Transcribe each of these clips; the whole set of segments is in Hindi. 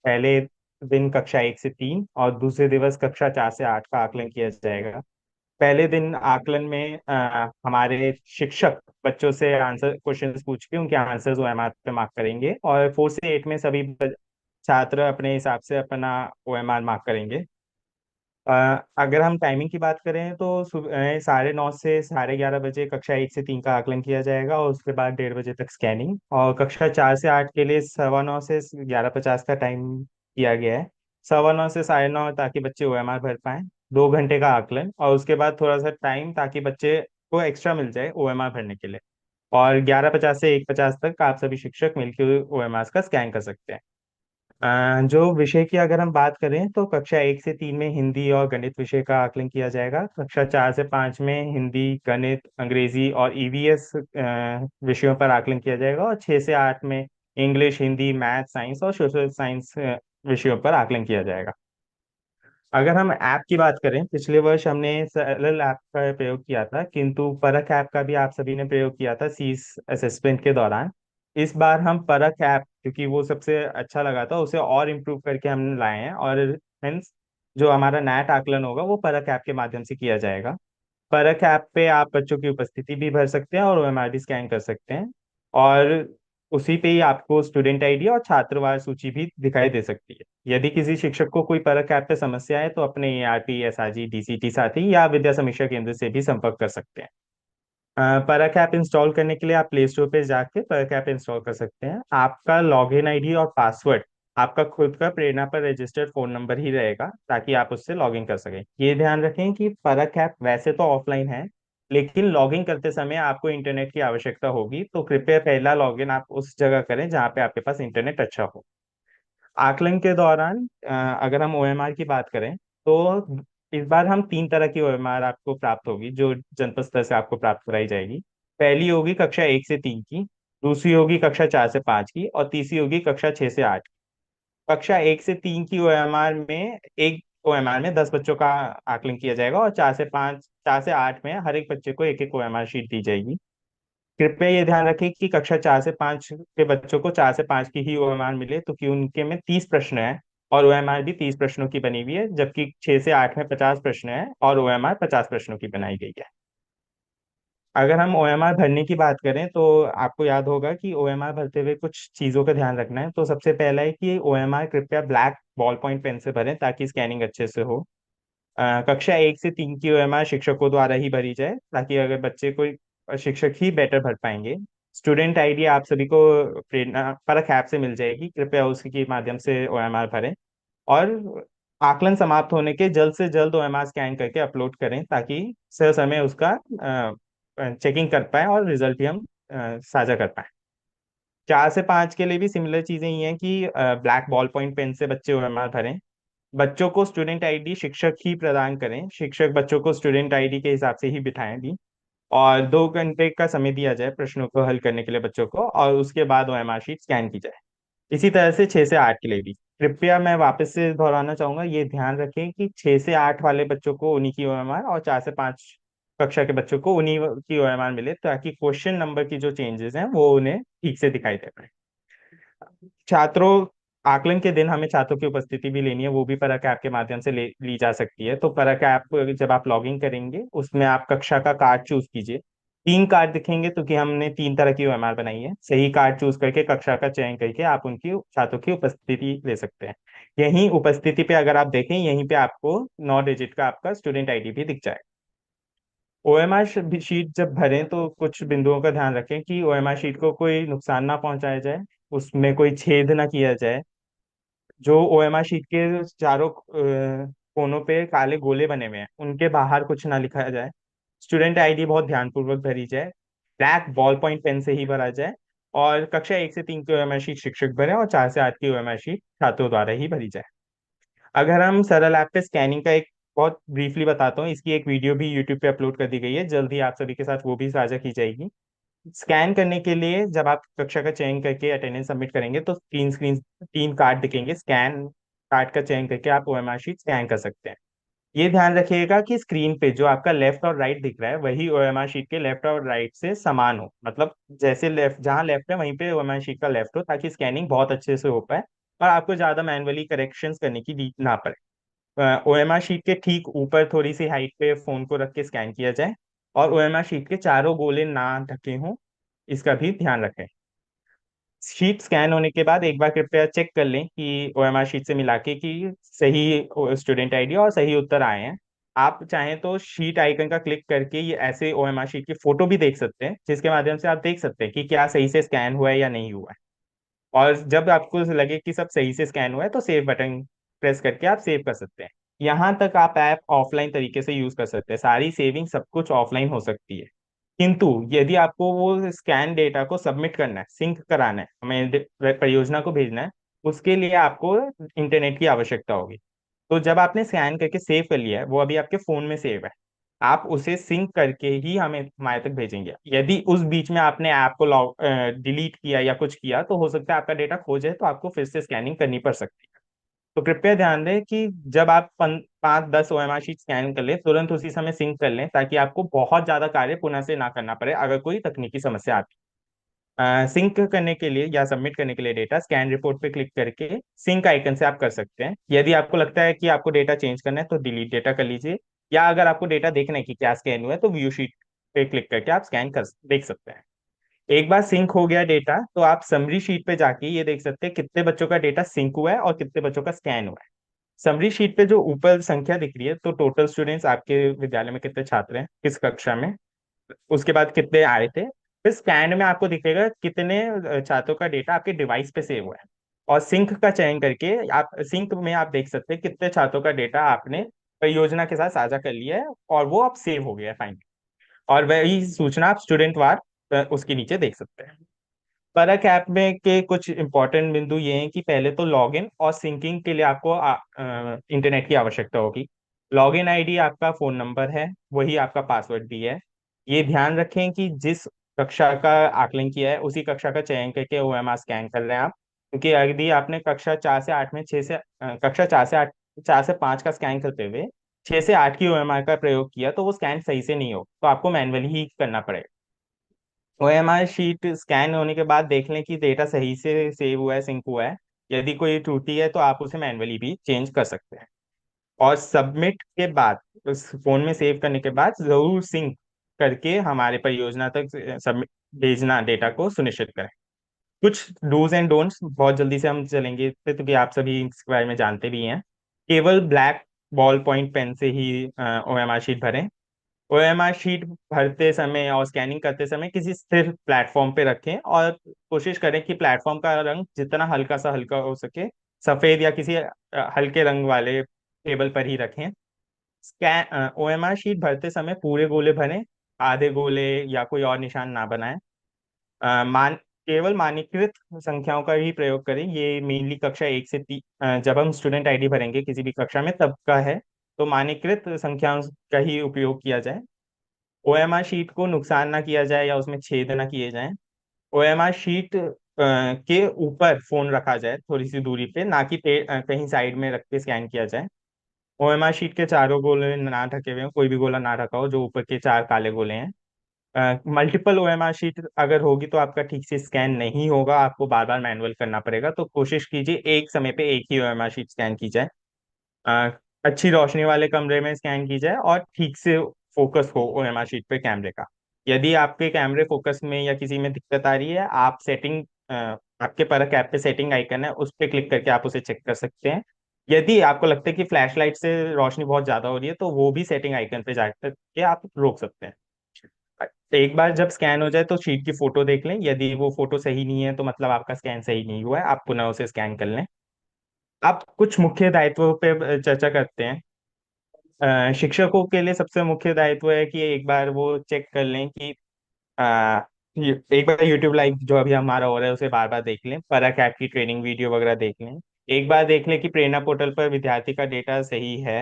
पहले दिन कक्षा 1 से 3 और दूसरे दिवस कक्षा 4 से 8 का आकलन किया जाएगा। पहले दिन आकलन में हमारे शिक्षक बच्चों से आंसर क्वेश्चंस पूछ के उनके आंसर्स ओएमआर पे मार्क करेंगे, और 4 से 8 में सभी छात्र अपने हिसाब से अपना ओएमआर मार्क करेंगे। अगर हम टाइमिंग की बात करें तो सुबह 9:30 से 11:30 बजे कक्षा 1 से 3 का आकलन किया जाएगा, और उसके बाद 1:30 बजे तक स्कैनिंग। और कक्षा 4 से 8 के लिए 9:15 से 11:50 का टाइम किया गया है। 9:15 से 9:30 ताकि बच्चे ओएमआर भर पाएं। 2 घंटे का आकलन, और उसके बाद थोड़ा सा टाइम ताकि बच्चे को एक्स्ट्रा मिल जाए ओएमआर भरने के लिए। और 11:50 से 1:50 तक आप सभी शिक्षक मिलकर ओएमआर का स्कैन कर सकते हैं। जो विषय की अगर हम बात करें तो कक्षा 1 से 3 में हिंदी और गणित विषय का आकलन किया जाएगा। कक्षा 4 से 5 में हिंदी, गणित, अंग्रेजी और ईवीएस विषयों पर आकलन किया जाएगा। और 6 से 8 में इंग्लिश, हिंदी, मैथ, साइंस और सोशल साइंस विषयों पर आकलन किया जाएगा। अगर हम ऐप की बात करें, पिछले वर्ष हमने सरल ऐप का प्रयोग किया था, किंतु परख ऐप का भी आप सभी ने प्रयोग किया था सीस असेसमेंट के दौरान। इस बार हम परख ऐप, क्योंकि वो सबसे अच्छा लगा था, उसे और इम्प्रूव करके हम लाए हैं, और हेंस जो हमारा नैट आकलन होगा वो परख ऐप के माध्यम से किया जाएगा। परख ऐप पे आप बच्चों की उपस्थिति भी भर सकते हैं और ओएमआर भी स्कैन कर सकते हैं। और उसी पे ही आपको स्टूडेंट आईडी और छात्रवार सूची भी दिखाई दे सकती है। यदि किसी शिक्षक को कोई परख ऐप पे समस्या है तो अपने एआरपी, एसआरजी, डीसीटी साथी या विद्या समीक्षा केंद्र से भी संपर्क कर सकते हैं। परख ऐप इंस्टॉल करने के लिए आप प्ले स्टोर पे जाके परख ऐप इंस्टॉल कर सकते हैं। आपका लॉगिन आईडी और पासवर्ड आपका खुद का प्रेरणा पर रजिस्टर्ड फोन नंबर ही रहेगा, ताकि आप उससे लॉगिन कर सकें। ये ध्यान रखें कि परख ऐप वैसे तो ऑफलाइन है, लेकिन लॉगिन करते समय आपको इंटरनेट की आवश्यकता होगी, तो कृपया पहला लॉगिन आप उस जगह करें जहाँ पे आपके पास इंटरनेट अच्छा हो। आकलन के दौरान अगर हम ओएमआर की बात करें तो इस बार हम 3 तरह की ओएमआर आपको प्राप्त होगी, जो जनपद स्तर से आपको प्राप्त कराई जाएगी। पहली होगी कक्षा 1 से 3 की, दूसरी होगी कक्षा 4 से 5 की, और तीसरी होगी कक्षा 6 से 8। कक्षा 1 से 3 की ओएमआर में एक ओएमआर में 10 बच्चों का आकलन किया जाएगा, और 4 से 5, 4 से 8 में हर एक बच्चे को एक एक ओएमआर शीट दी जाएगी। कृपया ये ध्यान रखें कि कक्षा 4 से 5 के बच्चों को 4 से 5 की ही ओएमआर मिले, तो कि उनके में 30 प्रश्न है और ओएमआर भी 30 प्रश्नों की बनी हुई है, जबकि 6 से 8 में 50 प्रश्न है और ओएमआर 50 प्रश्नों की बनाई गई है। अगर हम ओएमआर भरने की बात करें तो आपको याद होगा कि ओएमआर भरते हुए कुछ चीजों का ध्यान रखना है। तो सबसे पहला है कि ओएमआर कृपया ब्लैक बॉल पॉइंट पेन से भरें ताकि स्कैनिंग अच्छे से हो। कक्षा 1 से 3 की ओएमआर शिक्षकों द्वारा ही भरी जाए, ताकि अगर बच्चे कोई शिक्षक ही बेटर भर पाएंगे। स्टूडेंट आईडी आप सभी को प्रेरणा परख ऐप से मिल जाएगी, कृपया उसके माध्यम से ओएमआर भरें। और आकलन समाप्त होने के जल्द से जल्द ओएमआर स्कैन करके अपलोड करें, ताकि समय उसका चेकिंग कर पाए और रिजल्ट भी हम साझा कर पाए। 4 से 5 के लिए भी सिमिलर चीजें ही हैं कि ब्लैक बॉल पॉइंट पेन से बच्चे ओएमआर भरें। बच्चों को स्टूडेंट आईडी शिक्षक ही प्रदान करें, शिक्षक बच्चों को स्टूडेंट आईडी के हिसाब से ही बिठाएं भी। और 2 घंटे का समय दिया जाए प्रश्नों को हल करने के लिए बच्चों को, और उसके बाद ओएमआर शीट स्कैन की जाए। इसी तरह से 6 से 8 के लिए भी कृपया मैं वापस से दोहराना चाहूंगा, ये ध्यान रखें कि 6 से 8 वाले बच्चों को उन्हीं की ओएमआर और 4 से 5 कक्षा के बच्चों को उन्हीं की ओएमआर मिले, ताकि क्वेश्चन नंबर की जो चेंजेस हैं वो उन्हें ठीक से दिखाई दे पाए। छात्रों, आकलन के दिन हमें छात्रों की उपस्थिति भी लेनी है, वो भी परख ऐप के माध्यम से ली जा सकती है। तो परख ऐप जब आप लॉगिन करेंगे उसमें आप कक्षा का कार्ड चूज कीजिए। 3 कार्ड दिखेंगे, तो कि हमने 3 तरह की ओएमआर बनाई है। सही कार्ड चूज करके कक्षा का चयन करके आप उनकी छात्रों की उपस्थिति ले सकते हैं। यहीं उपस्थिति पे अगर आप देखें, यहीं पे आपको 9 डिजिट का आपका स्टूडेंट आईडी भी दिख जाए। ओएमआर शीट जब भरें तो कुछ बिंदुओं का ध्यान रखें कि ओएमआर शीट को कोई नुकसान ना पहुंचाया जाए, उसमें कोई छेद ना किया जाए। जो ओएमआर शीट के चारों कोनों पे काले गोले बने हुए हैं उनके बाहर कुछ ना लिखा जाए। स्टूडेंट आईडी बहुत ध्यानपूर्वक भरी जाए, ब्लैक बॉल पॉइंट पेन से ही भरा जाए। और कक्षा 1 से 3 की ओएमआर शीट शिक्षक भरे और 4 से 8 की ओएमआर शीट छात्रों द्वारा ही भरी जाए। अगर हम सरल ऐप पे स्कैनिंग का एक बहुत ब्रीफली बताता हूँ, इसकी एक वीडियो भी यूट्यूब पे अपलोड कर दी गई है, जल्द ही आप सभी के साथ वो भी साझा की जाएगी। स्कैन करने के लिए जब आप कक्षा का चयन करके अटेंडेंस सबमिट करेंगे तो 3 कार्ड दिखेंगे। स्कैन कार्ड का चयन करके आप ओएमआर शीट स्कैन कर सकते हैं। ये ध्यान रखिएगा कि स्क्रीन पे जो आपका लेफ्ट और राइट दिख रहा है वही ओएमआर शीट के लेफ्ट और राइट से समान हो, मतलब जैसे लेफ्ट जहाँ लेफ्ट है वहीं पे ओएमआर शीट का लेफ्ट हो, ताकि स्कैनिंग बहुत अच्छे से हो पाए और आपको ज्यादा मैनुअली करेक्शंस करने की ना पड़े। ओएमआर शीट के ठीक ऊपर थोड़ी सी हाइट पे फोन को रख के स्कैन किया जाए, और ओएमआर शीट के चारों गोले ना ढके हों, इसका भी ध्यान रखें। शीट स्कैन होने के बाद एक बार कृपया चेक कर लें कि ओएमआर शीट से मिला के कि सही स्टूडेंट आईडी और सही उत्तर आए हैं। आप चाहें तो शीट आइकन का क्लिक करके ये ऐसे ओएमआर शीट की फोटो भी देख सकते हैं, जिसके माध्यम से आप देख सकते हैं कि क्या सही से स्कैन हुआ है या नहीं हुआ है। और जब आपको लगे कि सब सही से स्कैन हुआ है तो सेव बटन प्रेस करके आप सेव कर सकते हैं। यहाँ तक आप ऐप ऑफलाइन तरीके से यूज कर सकते हैं, सारी सेविंग सब कुछ ऑफलाइन हो सकती है। किंतु यदि आपको वो स्कैन डेटा को सबमिट करना है, सिंक कराना है, हमें परियोजना को भेजना है, उसके लिए आपको इंटरनेट की आवश्यकता होगी। तो जब आपने स्कैन करके सेव कर लिया है, वो अभी आपके फोन में सेव है, आप उसे सिंक करके ही हमें हमारे तक भेजेंगे। यदि उस बीच में आपने ऐप को लॉग डिलीट किया या कुछ किया, तो हो सकता है आपका डेटा खो जाए, तो आपको फिर से स्कैनिंग करनी पड़ सकती है। तो कृपया ध्यान दें कि जब आप 5-10 ओएमआर शीट स्कैन कर लें, तुरंत उसी समय सिंक कर लें, ताकि आपको बहुत ज्यादा कार्य पुनः से ना करना पड़े अगर कोई तकनीकी समस्या आती है। सिंक करने के लिए या सबमिट करने के लिए डेटा स्कैन रिपोर्ट पे क्लिक करके सिंक आइकन से आप कर सकते हैं। यदि आपको लगता है कि आपको डेटा चेंज करना है तो डिलीट डेटा कर लीजिए, या अगर आपको डेटा देखना है कि क्या स्कैन हुआ है तो व्यू शीट पे क्लिक करके आप स्कैन कर देख सकते हैं। एक बार सिंक हो गया डेटा, तो आप समरी शीट पे जाके ये देख सकते हैं कितने बच्चों का डेटा सिंक हुआ है और कितने बच्चों का स्कैन हुआ है। समरी शीट पे जो ऊपर संख्या दिख रही है, तो टोटल स्टूडेंट्स आपके विद्यालय में कितने छात्र हैं, किस कक्षा में, उसके बाद कितने आए थे। फिर स्कैन में आपको दिखेगा कितने छात्रों का डेटा आपके डिवाइस पे सेव हुआ है। और सिंक का चयन करके आप सिंक में आप देख सकते हैं कितने छात्रों का डेटा आपने परियोजना के साथ साझा कर लिया है, और वो अब सेव हो गया है फाइनली। और वही सूचना आप स्टूडेंट वार उसके नीचे देख सकते हैं। परक ऐप में के कुछ इंपॉर्टेंट बिंदु ये हैं कि पहले तो लॉगिन और सिंकिंग के लिए आपको इंटरनेट की आवश्यकता होगी। लॉगिन आईडी आपका फोन नंबर है, वही आपका पासवर्ड भी है। ये ध्यान रखें कि जिस कक्षा का आकलन किया है उसी कक्षा का चयन करके ओएमआर स्कैन कर रहे हैं आप, क्योंकि यदि आपने कक्षा 4 से 8 में कक्षा 4 से 8, 4 से 5 का स्कैन करते हुए 6 से 8 की ओएमआर का प्रयोग किया, तो वो स्कैन सही से नहीं हो, तो आपको मैनुअली ही करना पड़ेगा। ओएमआर शीट स्कैन होने के बाद देख लें कि डेटा सही से सेव हुआ है, सिंक हुआ है। यदि कोई त्रुटि है तो आप उसे मैनुअली भी चेंज कर सकते हैं। और सबमिट के बाद, उस फोन में सेव करने के बाद जरूर सिंक करके हमारे परियोजना तक सबमिट भेजना डेटा को सुनिश्चित करें। कुछ डूज एंड डोंट्स बहुत जल्दी से हम चलेंगे इस पे, क्योंकि आप सभी इसके बारे में जानते भी हैं। केवल ब्लैक बॉल पॉइंट पेन से ही ओएमआर शीट भरें। ओएमआर शीट भरते समय और स्कैनिंग करते समय किसी स्थिर प्लेटफॉर्म पे रखें, और कोशिश करें कि प्लेटफॉर्म का रंग जितना हल्का सा हल्का हो सके, सफेद या किसी हल्के रंग वाले टेबल पर ही रखें। स्कैन ओएमआर शीट भरते समय पूरे गोले भरें, आधे गोले या कोई और निशान ना बनाएं। अ, मान केवल मानकीकृत संख्याओं का ही प्रयोग करें। ये मेनली कक्षा 1 से 3, जब हम स्टूडेंट आईडी भरेंगे किसी भी कक्षा में तब का है, तो मानकीकृत संख्याओं का ही उपयोग किया जाए। ओएमआर शीट को नुकसान ना किया जाए या उसमें छेद ना किए जाएं। ओएमआर शीट के ऊपर फोन रखा जाए थोड़ी सी दूरी पे, ना कि कहीं साइड में रख के स्कैन किया जाए। ओएमआर शीट के चारों गोले ना ढके हुए हों, कोई भी गोला ना ढका हो, जो ऊपर के 4 काले गोले हैं। मल्टीपल ओएमआर शीट अगर होगी तो आपका ठीक से स्कैन नहीं होगा, आपको बार बार मैनुअल करना पड़ेगा। तो कोशिश कीजिए एक समय पे एक ही ओएमआर शीट स्कैन की जाए। अ, अच्छी रोशनी वाले कमरे में स्कैन की जाए, और ठीक से फोकस हो ओएमआर शीट पे कैमरे का। यदि आपके कैमरे फोकस में या किसी में दिक्कत आ रही है, आप सेटिंग आपके परख ऐप पे सेटिंग आइकन है, उस पर क्लिक करके आप उसे चेक कर सकते हैं। यदि आपको लगता है कि फ्लैश लाइट से रोशनी बहुत ज्यादा हो रही है, तो वो भी सेटिंग आइकन पे जाकर के आप रोक सकते हैं। एक बार जब स्कैन हो जाए तो शीट की फोटो देख लें, यदि वो फोटो सही नहीं है तो मतलब आपका स्कैन सही नहीं हुआ है, आप पुनः उसे स्कैन कर लें। आप कुछ मुख्य दायित्वों पे चर्चा करते हैं। शिक्षकों के लिए सबसे मुख्य दायित्व है कि एक बार वो चेक कर लें कि एक बार यूट्यूब लाइव जो अभी हमारा हो रहा है उसे बार बार देख लें, परख ऐप की ट्रेनिंग वीडियो वगैरह देख लें। एक बार देख लें कि प्रेरणा पोर्टल पर विद्यार्थी का डेटा सही है।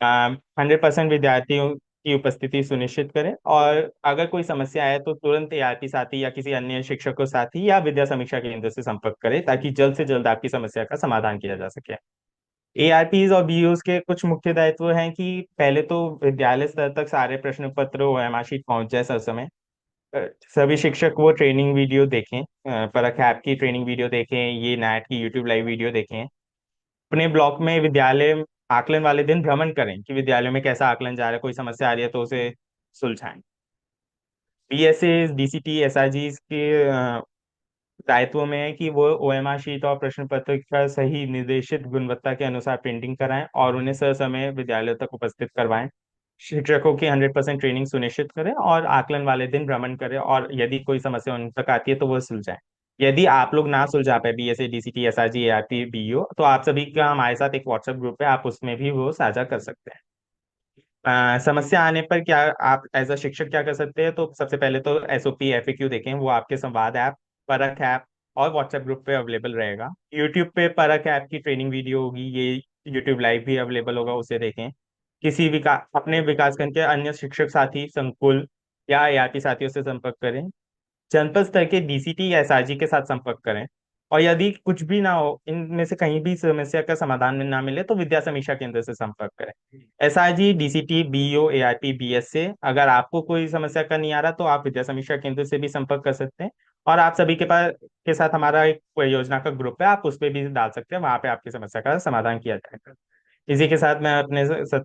100% विद्यार्थियों की उपस्थिति सुनिश्चित करें, और अगर कोई समस्या आए तो तुरंत एआरपी साथी या किसी अन्य शिक्षक को साथी या विद्या समीक्षा केंद्र से संपर्क करें, ताकि जल्द से जल्द आपकी समस्या का समाधान किया जा सके। एआरपीज और बीओस के कुछ मुख्य दायित्व हैं कि पहले तो विद्यालय स्तर तक सारे प्रश्न पत्र ओएमआर शीट पहुंच जाए सर समय। सभी शिक्षक वो ट्रेनिंग वीडियो देखें, परख ऐप की ट्रेनिंग वीडियो देखें, ये नैट की यूट्यूब लाइव वीडियो देखें। अपने ब्लॉक में विद्यालय आकलन वाले दिन भ्रमण करें कि विद्यालयों में कैसा आकलन जा रहा है, कोई समस्या आ रही है तो उसे सुलझाएं। बीएसए डीसीटी एसआरजी के दायित्व में है कि वो ओएमआर शीट और प्रश्न पत्र का सही निर्देशित गुणवत्ता के अनुसार प्रिंटिंग कराएं और उन्हें ससमय विद्यालयों तक उपस्थित करवाएं। शिक्षकों की 100% ट्रेनिंग सुनिश्चित करें और आकलन वाले दिन भ्रमण करें, और यदि कोई समस्या उन तक आती है तो वो सुलझाएं। यदि आप लोग ना सुलझा पाए, BSA DCT SRG ARP BEO, तो आप सभी का हमारे साथ एक व्हाट्सएप ग्रुप है, आप उसमें भी वो साझा कर सकते हैं। समस्या आने पर क्या आप एज अ शिक्षक क्या कर सकते हैं, तो सबसे पहले तो एसओपी एफएक्यू देखें, वो आपके संवाद ऐप, परख ऐप और व्हाट्सएप ग्रुप पे अवेलेबल रहेगा। यूट्यूब पे परख ऐप की ट्रेनिंग वीडियो होगी, ये यूट्यूब लाइव भी अवेलेबल होगा, उसे देखें। किसी अपने विकासखंड के अन्य शिक्षक साथी, संकुल या एआरपी साथियों से संपर्क करें। जनपद स्तर के डीसीटी या एसआरजी के साथ संपर्क करें। और यदि कुछ भी ना हो, इनमें से कहीं भी समस्या का समाधान में ना मिले, तो विद्या समीक्षा केंद्र से संपर्क करें। SRG DCT BEO ARP BS से अगर आपको कोई समस्या का नहीं आ रहा, तो आप विद्या समीक्षा केंद्र से भी संपर्क कर सकते हैं। और आप सभी के साथ हमारा एक परियोजना का ग्रुप है, आप उस पर भी डाल सकते हैं, वहां पे आपकी समस्या का समाधान किया जाएगा। इसी के साथ मैं अपने सत्र